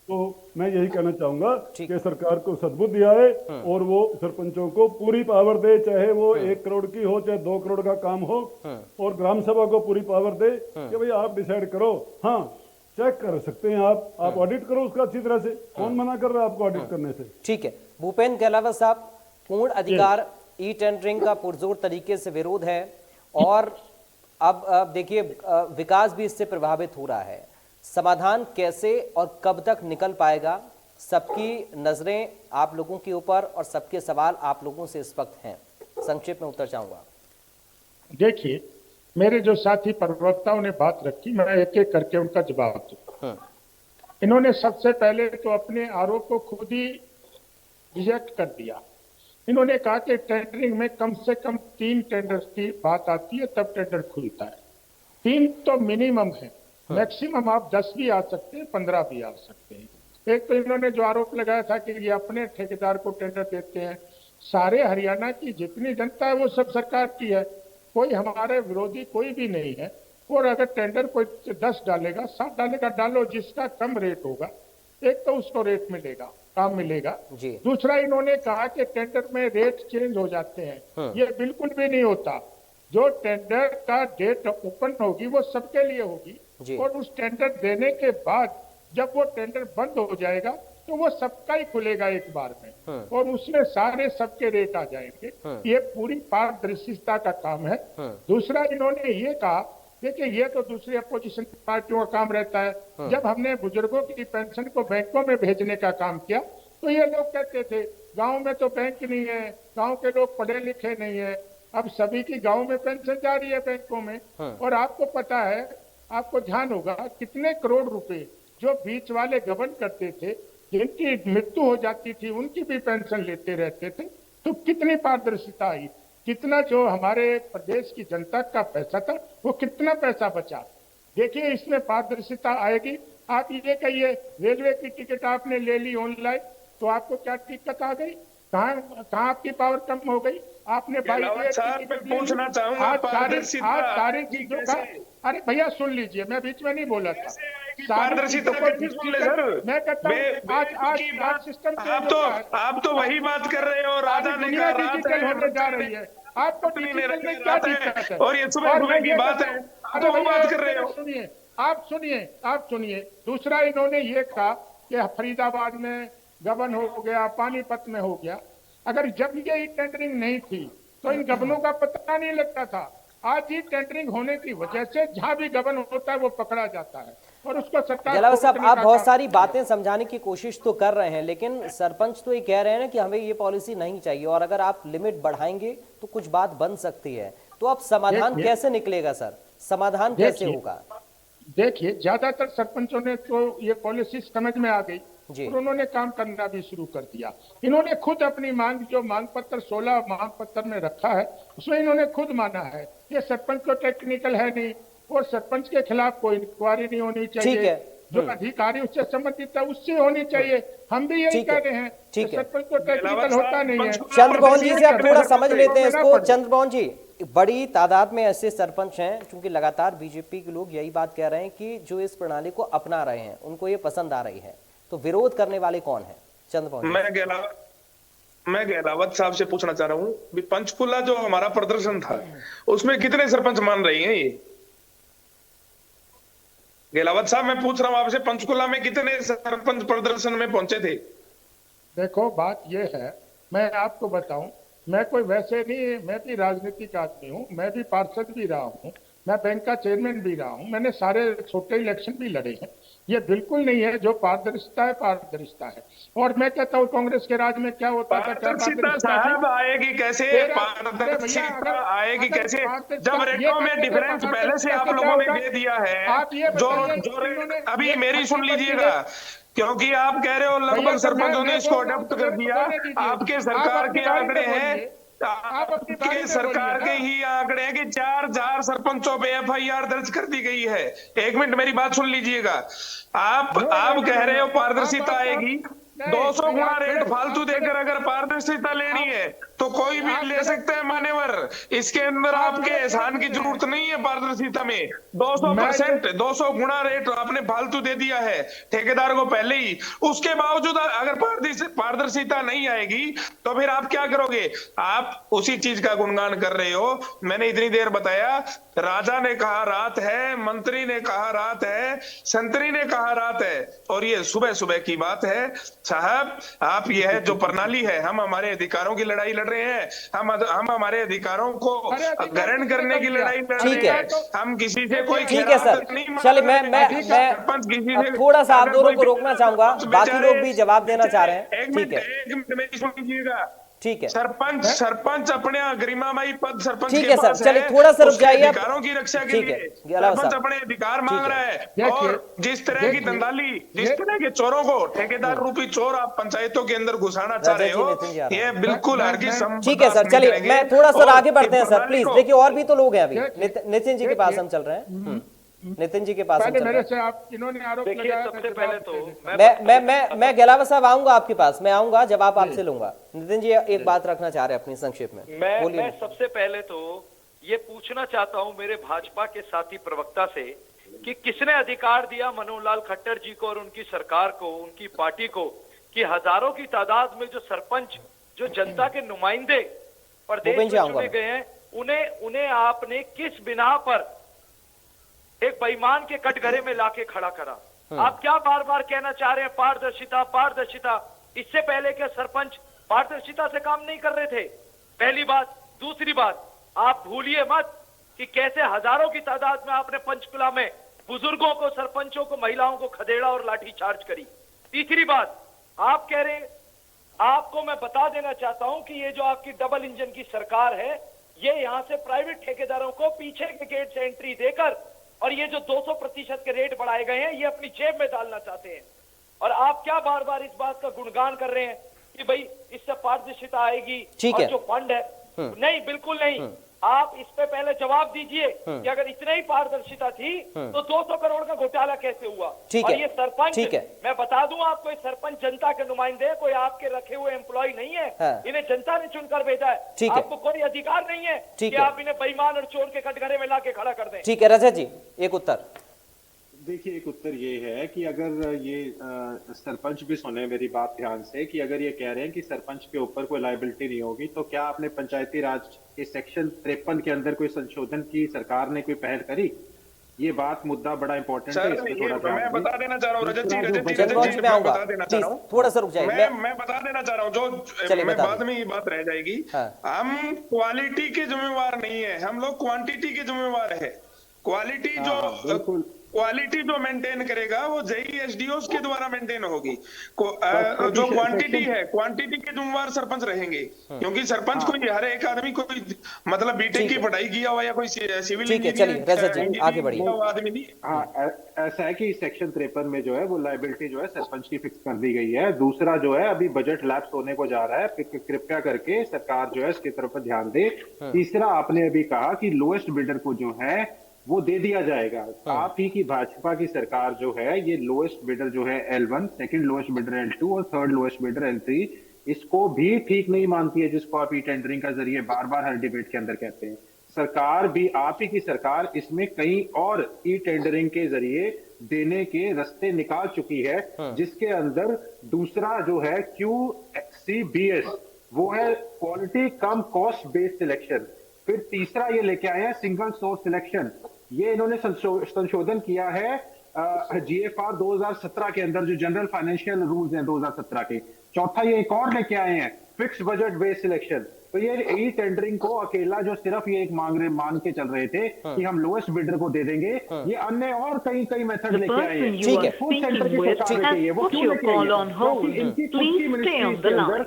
तो मैं यही कहना चाहूंगा कि सरकार को सद्बुद्धि आए और वो सरपंचों को पूरी पावर दे, चाहे वो 1 करोड़ की हो चाहे 2 करोड़ का काम हो, और ग्राम सभा को पूरी पावर दे कि भाई आप डिसाइड करो। हाँ, चेक कर सकते हैं आप ऑडिट करो उसका अच्छी तरह से, कौन मना कर रहा है आपको ऑडिट करने से। ठीक है, भूपेंद्र गहलावत साहब, पूर्ण अधिकार ई टेंडरिंग का पुरजोर तरीके से विरोध है, और अब देखिए विकास भी इससे प्रभावित हो रहा है। समाधान कैसे और कब तक निकल पाएगा, सबकी नजरें आप लोगों के ऊपर और सबके सवाल आप लोगों से इस वक्त हैं। संक्षेप में उत्तर चाहूंगा। देखिए, मेरे जो साथी प्रवक्ताओं ने बात रखी, मैं एक एक करके उनका जवाब दूं। इन्होंने सबसे पहले तो अपने आरोप को खुद ही रिजेक्ट कर दिया। इन्होंने कहा कि टेंडरिंग में कम से कम 3 टेंडर की बात आती है तब टेंडर खुलता है। 3 तो मिनिमम है, मैक्सिमम आप 10 भी आ सकते हैं, 15 भी आ सकते हैं। एक तो इन्होंने जो आरोप लगाया था कि ये अपने ठेकेदार को टेंडर देते हैं। सारे हरियाणा की जितनी जनता है वो सब सरकार की है, कोई हमारे विरोधी कोई भी नहीं है। और अगर टेंडर कोई 10 डालेगा, 7 डालेगा, डालो, जिसका कम रेट होगा एक तो उसको रेट मिलेगा, काम मिलेगा। दूसरा, इन्होंने कहा कि टेंडर में रेट चेंज हो जाते हैं, ये बिल्कुल भी नहीं होता। जो टेंडर का डेट ओपन होगी वो सबके लिए होगी, और उस टेंडर देने के बाद जब वो टेंडर बंद हो जाएगा तो वो सबका ही खुलेगा एक बार में, और उसमें सारे सबके रेट आ जाएंगे। ये पूरी पारदर्शिता का काम है। दूसरा, इन्होंने ये कहा देखिए, ये तो दूसरी अपोजिशन पार्टियों का काम रहता है। जब हमने बुजुर्गों की पेंशन को बैंकों में भेजने का काम किया तो ये लोग कहते थे गांव में तो बैंक नहीं है, गांव के लोग पढ़े लिखे नहीं है। अब सभी की गांव में पेंशन जा रही है बैंकों में, और आपको पता है, आपको ध्यान होगा कितने करोड़ रुपए जो बीच वाले गबन करते थे, जिनकी मृत्यु हो जाती थी उनकी भी पेंशन लेते रहते थे। तो कितनी पारदर्शिता आई, कितना जो हमारे प्रदेश की जनता का पैसा था वो कितना पैसा बचा। देखिए, इसमें पारदर्शिता आएगी। आप ये कहिए रेलवे की टिकट आपने ले ली ऑनलाइन तो आपको क्या दिक्कत आ गई, कहाँ आपकी पावर कम हो गई। आपने पूछना चाहूंगा, सारी चीजों का, अरे भैया सुन लीजिए, मैं बीच में नहीं बोला था। मैं कहता हूँ आज सिस्टम आप तो वही बात कर रहे हो, राजा ने कहा डिजिटल होने जा रही है, आपको डिजिटल में क्या दिक्कत है, और ये सुबह की बात है, तो वो बात कर रहे हो। सुनिए, आप सुनिए। दूसरा, इन्होंने ये कहा कि फरीदाबाद में गबन हो गया, पानीपत में हो गया। अगर जब ये टेंडरिंग नहीं थी तो इन गबनों का पता नहीं लगता था। आज ही टेंडरिंग होने की वजह से जहां भी गबन होता है वो पकड़ा जाता है, और उसको सरकार। गहलावत साहब, आप बहुत सारी बातें समझाने की कोशिश तो कर रहे हैं, लेकिन सरपंच तो ये कह रहे हैं ना कि हमें ये पॉलिसी नहीं चाहिए, और अगर आप लिमिट बढ़ाएंगे तो कुछ बात बन सकती है। तो अब समाधान कैसे निकलेगा सर, समाधान कैसे होगा? देखिए, ज्यादातर सरपंचों ने तो ये पॉलिसी समझ में आ गई और उन्होंने काम करना भी शुरू कर दिया। इन्होंने खुद अपनी मांग, जो मांग पत्र 16 मांग पत्र में रखा है, उसमें इन्होंने खुद माना है ये सरपंच को टेक्निकल है नहीं, और सरपंच के खिलाफ कोई इंक्वायरी नहीं होनी चाहिए। जो अधिकारी उससे संबंधित है उससे होनी चाहिए। हम भी यही कह रहे हैं। ठीक है, सरपंच को टेक्निकल होता नहीं है। चंद्रमोहन जी से आप थोड़ा समझ लेते हैं इसको। चंद्रमोहन जी, बड़ी तादाद में ऐसे सरपंच हैं, क्योंकि लगातार बीजेपी के लोग यही बात कह रहे हैं कि जो इस प्रणाली को अपना रहे हैं उनको ये पसंद आ रही है, तो विरोध करने वाले कौन है? चंद्रमोहन, मैं गहलावत साहब से पूछना चाह रहा हूँ, पंचकुला जो हमारा प्रदर्शन था उसमें कितने सरपंच मान रही हैं ये? गहलावत साहब, मैं पूछ रहा हूँ आपसे, पंचकुला में कितने सरपंच प्रदर्शन में पहुंचे थे? देखो, बात ये है, मैं आपको बताऊं, मैं कोई वैसे नहीं, मैं भी राजनीतिक आदमी हूं, मैं भी पार्षद भी रहा हूं, मैं बैंक का चेयरमैन भी रहा हूं, मैंने सारे छोटे इलेक्शन भी लड़े हैं। ये बिल्कुल नहीं है, जो पारदर्शिता है पारदर्शिता है। और मैं कहता हूँ कांग्रेस के राज में क्या होता था, पारदर्शिता साहब आएगी कैसे? पारदर्शिता आएगी कैसे जब रेटों में डिफरेंस पहले से आप लोगों ने दे दिया है? जो अभी मेरी सुन लीजिएगा, क्योंकि आप कह रहे हो लगभग सरपंचों ने इसको अडॉप्ट कर दिया। आपके सरकार के आंकड़े हैं, आपके सरकार के ही आंकड़े हैं कि 4,000 सरपंचों पे FIR दर्ज कर दी गई है। एक मिनट मेरी बात सुन लीजिएगा। आप कह रहे हो पारदर्शिता आएगी, 200 गुना रेट फालतू देकर अगर पारदर्शिता लेनी है तो कोई भी ले सकता है मान्यवर। इसके अंदर आपके एहसान की जरूरत नहीं है। पारदर्शिता में 200%, 200 गुना रेट आपने फालतू दे दिया है ठेकेदार को पहले ही। उसके बावजूद अगर पारदर्शिता नहीं आएगी तो फिर आप क्या करोगे? आप उसी चीज का गुणगान कर रहे हो। मैंने इतनी देर बताया, राजा ने कहा रात है, मंत्री ने कहा रात है, संतरी ने कहा रात है, और ये सुबह सुबह की बात है। साहब, आप यह जो प्रणाली है, हम हमारे अधिकारों की लड़ाई लड़ रहे हैं, हम हमारे अधिकारों को ग्रहण करने की लड़ाई लड़ रहे हैं। हम किसी से कोई, ठीक है सर, चलिए मैं थोड़ा सा आप दोनों को रोकना चाहूंगा, बाकी लोग भी जवाब देना चाह रहे हैं। ठीक है, एक मिनट मेरी सुन लीजिएगा। ठीक है, सरपंच अपने गरिमामयी पद सरपंच ठीक है सर, चलिए थोड़ा सा रुक जाइए। अधिकारों की रक्षा के लिए सरपंच अपने अधिकार मांग रहा है। और जिस तरह की दंदाली, जिस तरह के चोरों को, ठेकेदार रूपी चोर आप पंचायतों के अंदर घुसाना चाह रहे हो, ये बिल्कुल ठीक है सर। चलिए मैं थोड़ा सा आगे बढ़ते हैं सर, प्लीज। देखिए और भी तो लोग हैं अभी। नितिन जी के पास हम चल रहे हैं। नितिन जी के पास मेरे से आप इन्होंने आरोप लगाया। सबसे पहले तो मैं गहलावत साहब आऊंगा आपके पास, मैं आऊंगा, जवाब आपसे लूंगा। नितिन जी एक बात रखना चाह रहे हैं अपनी संक्षेप में, मैं सबसे पहले तो ये पूछना चाहता हूं मेरे भाजपा के साथी प्रवक्ता से कि किसने अधिकार दिया मनोहर लाल खट्टर जी को और उनकी सरकार को, उनकी पार्टी को, कि हजारों की तादाद में जो सरपंच, जो जनता के नुमाइंदे प्रदेश में चुने गए हैं, उन्हें आपने किस बिना पर एक बेईमान के कटघरे में लाके खड़ा करा? आप क्या बार बार कहना चाह रहे हैं पारदर्शिता पारदर्शिता? इससे पहले क्या सरपंच पारदर्शिता से काम नहीं कर रहे थे? पहली बात। दूसरी बात, आप भूलिए मत कि कैसे हजारों की तादाद में आपने पंचकुला में बुजुर्गों को, सरपंचों को, महिलाओं को खदेड़ा और लाठीचार्ज करी। तीसरी बात, आप कह रहे, आपको मैं बता देना चाहता हूं कि ये जो आपकी डबल इंजन की सरकार है, ये यहां से प्राइवेट ठेकेदारों को पीछे के गेट से एंट्री देकर और ये जो 200% के रेट बढ़ाए गए हैं, ये अपनी जेब में डालना चाहते हैं। और आप क्या बार बार इस बात का गुणगान कर रहे हैं कि भाई इससे पारदर्शिता आएगी और जो फंड है, नहीं, बिल्कुल नहीं। आप इस पे पहले जवाब दीजिए कि अगर इतनी ही पारदर्शिता थी तो 200 करोड़ का घोटाला कैसे हुआ? और ये सरपंच, मैं बता दूं आपको, ये सरपंच जनता के नुमाइंदे, कोई आपके रखे हुए एम्प्लॉय नहीं है। इन्हें जनता ने चुनकर भेजा है। आपको कोई अधिकार नहीं है कि आप इन्हें बेईमान और चोर के कटघरे में लाके खड़ा कर दें। ठीक है रजत जी, एक उत्तर। देखिए, एक उत्तर ये है कि अगर ये सरपंच भी सुने मेरी बात ध्यान से, कि अगर ये कह रहे हैं कि सरपंच के ऊपर कोई लायबिलिटी नहीं होगी, तो क्या आपने पंचायती राज के सेक्शन 53 के अंदर कोई संशोधन की सरकार ने कोई पहल करी? ये बात, मुद्दा बड़ा इंपॉर्टेंट है, इसमें थोड़ा मैं बता देना चाह रहा हूँ रजत जी, थोड़ा सा रुक जाइए। मैं बता देना चाह रहा हूँ, जो मैं बाद में ये बात रह जाएगी। हम क्वालिटी के जिम्मेवार नहीं है, हम लोग क्वांटिटी के जिम्मेवार है। क्वालिटी जो मेंटेन करेगा वो जेई एसडीओस के द्वारा मेंटेन होगी। जो क्वांटिटी है, क्वांटिटी के जिम्मेवार सरपंच रहेंगे, क्योंकि सरपंच कोई हर एक आदमी कोई मतलब बीटेक की पढ़ाई किया हुआ या कोई सिविल इंजीनियर आगे बढ़िए आदमी नहीं। हाँ, ऐसा है कि सेक्शन 53 में जो है वो लायबिलिटी जो है सरपंच की फिक्स कर दी गई है। दूसरा जो है, अभी बजट लैप्स होने को जा रहा है, कृपया करके सरकार जो है इसकी तरफ ध्यान दे। तीसरा, आपने अभी कहा कि लोएस्ट बिल्डर को जो है वो दे दिया जाएगा। आप ही की भाजपा की सरकार जो है, ये लोएस्ट बिडर जो है L1, second lowest bidder L2 और थर्ड लोएस्ट बिडर L3, इसको भी ठीक नहीं मानती है, जिसको आप ई टेंडरिंग का जरिए बार बार हर डिबेट के अंदर कहते हैं। सरकार भी, आप ही की सरकार, इसमें कहीं और ई टेंडरिंग के जरिए देने के रास्ते निकाल चुकी है, जिसके अंदर दूसरा जो है QCBS, वो है क्वालिटी कम कॉस्ट बेस्ड सिलेक्शन। फिर तीसरा ये लेके आए हैं सिंगल सोर्स सिलेक्शन, ये इन्होंने संशोधन किया है GFR 2017 के अंदर, जो जनरल फाइनेंशियल रूल्स हैं 2017 के। चौथा ये एक और लेके आए हैं फिक्स बजट बेस्ड सिलेक्शन। तो ये ई टेंडरिंग को अकेला जो सिर्फ ये एक मान के चल रहे थे कि हम लोएस्ट बिडर को दे देंगे, ये अन्य और कई मेथड लेके आए हैं। ठीक है, फुल सेंटर की सरकार लेके आए, वो क्यों लेके आए? क्योंकि इनकी खुद की मिनिस्ट्रीज के अंदर,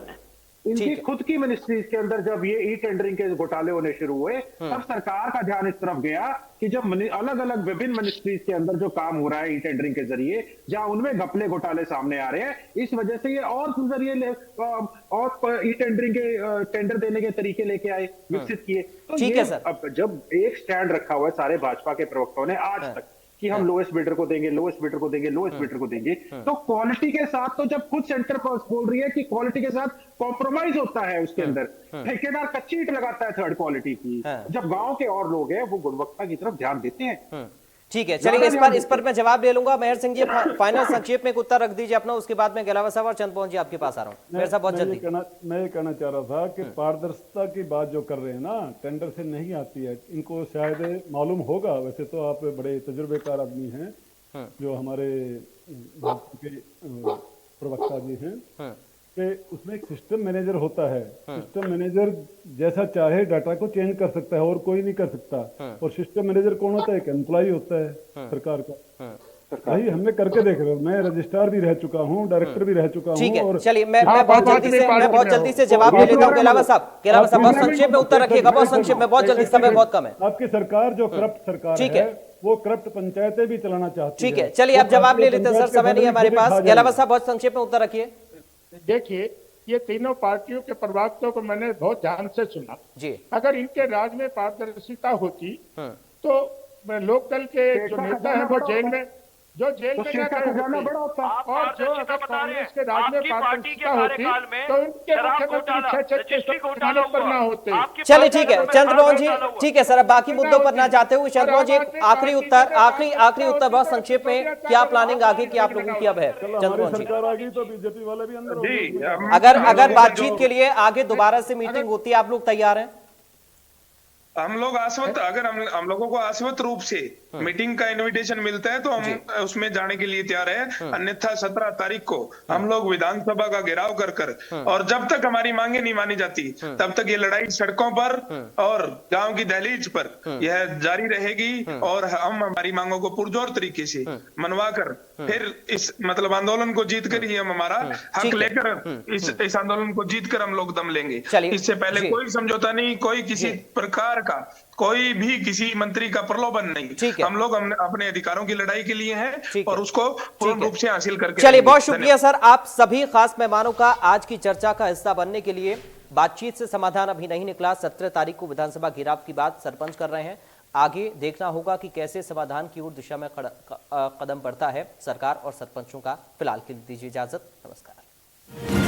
इनकी खुद की मिनिस्ट्रीज के अंदर जब ये ई टेंडरिंग के घोटाले होने शुरू हुए, तब सरकार का ध्यान इस तरफ गया कि जब अलग अलग विभिन्न मिनिस्ट्रीज के अंदर जो काम हो रहा है ई टेंडरिंग के जरिए, जहां उनमें घपले घोटाले सामने आ रहे हैं, इस वजह से ये और जरिए और ई टेंडरिंग के टेंडर देने के तरीके लेके आए, विकसित किए। तो ठीक है सर। अब जब एक स्टैंड रखा हुआ है सारे भाजपा के प्रवक्ताओं ने आज तक कि हम लोएस्ट बिडर को देंगे, लोएस्ट बिडर को देंगे, लोएस्ट बिडर को देंगे, तो क्वालिटी के साथ, तो जब खुद सेंटर बोल रही है कि क्वालिटी के साथ कॉम्प्रोमाइज होता है उसके अंदर, ठेकेदार कच्ची ईंट लगाता है थर्ड क्वालिटी की, जब गांव के और लोग हैं वो गुणवत्ता की तरफ ध्यान देते हैं। ठीक है, चलिए इस पर मैं जवाब ले लूंगा। मेहर सिंह जी, फाइनल संक्षेप में एक उत्तर रख दीजिए अपना, उसके बाद मैं गहलावत साहब और चंद्रमोहन जी आपके पास आ रहा हूँ। मेहर साहब बहुत जल्दी। मैं ये कहना चाह रहा था कि पारदर्शिता की बात जो कर रहे हैं ना, टेंडर से नहीं आती है, इनको शायद मालूम होगा। वैसे तो आप बड़े तजुर्बेकार आदमी हैं, जो हमारे के प्रवक्ता जी हैं, कि उसमें एक सिस्टम मैनेजर होता है। सिस्टम मैनेजर जैसा चाहे डाटा को चेंज कर सकता है और कोई नहीं कर सकता। और सिस्टम मैनेजर कौन होता है? एक एम्प्लॉय होता है सरकार का। भाई हमने करके देख रहे हो, मैं रजिस्ट्रार भी रह चुका हूँ, डायरेक्टर भी रह चुका हूँ। ठीक है, चलिए मैं बहुत जल्दी से जवाब ले लेता हूँ। गहलावत साहब बहुत संक्षेप में उत्तर रखिएगा, बहुत संक्षेप में, बहुत जल्दी, समय बहुत कम है। आपकी सरकार जो करप्ट सरकार है, वो करप्ट पंचायतें भी चलाना चाहती है। ठीक है, चलिए आप जवाब ले लेते हैं सर, समय नहीं है हमारे पास। गहलावत साहब बहुत संक्षेप में उत्तर रखिए। देखिए, ये तीनों पार्टियों के प्रवक्ताओं को मैंने बहुत ध्यान से सुना जी। अगर इनके राज में पारदर्शिता होती तो लोकदल के जो नेता है वो जेल में में और जो अगर कांग्रेस के राज में पारदर्शिता होती तो उनके मुख्यमंत्री पर ना होते। चलिए ठीक है चंद्रमोहन जी, ठीक है सर, अब बाकी मुद्दों पर ना जाते हुए चंद्रमोहन जी आखिरी उत्तर बहुत संक्षेप में, क्या प्लानिंग आगे की आप लोगों की अब है? चंद्रमोहन जी, तो बीजेपी वाले भी अंदर अगर बातचीत के लिए आगे दोबारा से मीटिंग होती है, आप लोग तैयार हैं? हम लोग आश्वस्त, अगर हम लोगों को आश्वस्त रूप से मीटिंग का इनविटेशन मिलता है तो हम उसमें जाने के लिए तैयार है। अन्यथा 17 तारीख को हम लोग विधानसभा का घेराव कर और जब तक हमारी मांगे नहीं मानी जाती तब तक ये लड़ाई सड़कों पर और गांव की दहलीज पर यह जारी रहेगी। और हम हमारी मांगों को पुरजोर तरीके से मनवा कर फिर इस मतलब आंदोलन को जीत कर ही हम हमारा हक लेकर इस आंदोलन को जीत कर हम लोग दम लेंगे। इससे पहले कोई समझौता नहीं, कोई किसी प्रकार का कोई भी किसी मंत्री का प्रलोभन नहीं। हम लोग अपने अधिकारों की लड़ाई के लिए हैं और उसको पूर्ण रूप से हासिल करके। चलिए बहुत शुक्रिया सर, आप सभी खास मेहमानों का आज की चर्चा का हिस्सा बनने के लिए। बातचीत से समाधान अभी नहीं निकला। 17 तारीख को विधानसभा घेराव की बात सरपंच कर रहे हैं। आगे देखना होगा कि कैसे समाधान की ओर दिशा में कदम बढ़ता है सरकार और सरपंचों का। फिलहाल के लिए दीजिए इजाजत, नमस्कार।